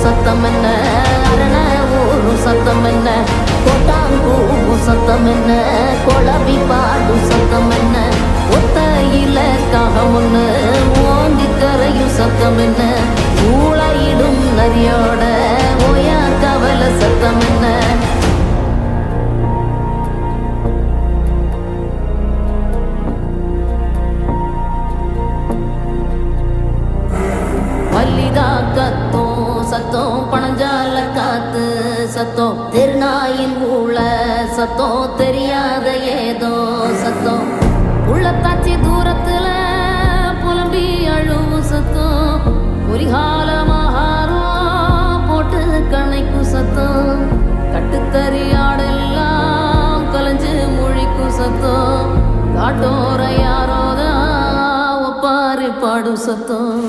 சத்தம் என்ன, அரண ஊரும் சத்தம் என்ன, கோட்டாங்கூவும் சத்தம் என்ன, குழவி பாடும் சத்தம் என்ன, ஒத்தையில காகமுன்னு ஓங்கி கரையும் சத்தம் என்ன, ஊழையிடும் நரியோட ஓயா கவலை சத்தம் என்ன. மல்லிகா கத்தோம் சத்தம், பணஞ்சால காத்து சத்தம், திருநாயின் ஊழ சத்தம், தெரியாத ஏதோ சத்தம், உள்ளத்தாச்சி தூரத்துல புலம்பி அழுவும் சத்தம், பொறிகாலமாகாரம் போட்டு கணைக்கும் சத்தம், கட்டுத்தறியாடெல்லாம் கலைஞ்சு முழிக்கும் சத்தம், காட்டோர யாரோதான் ஒப்பாரி பாடும் சத்தம்.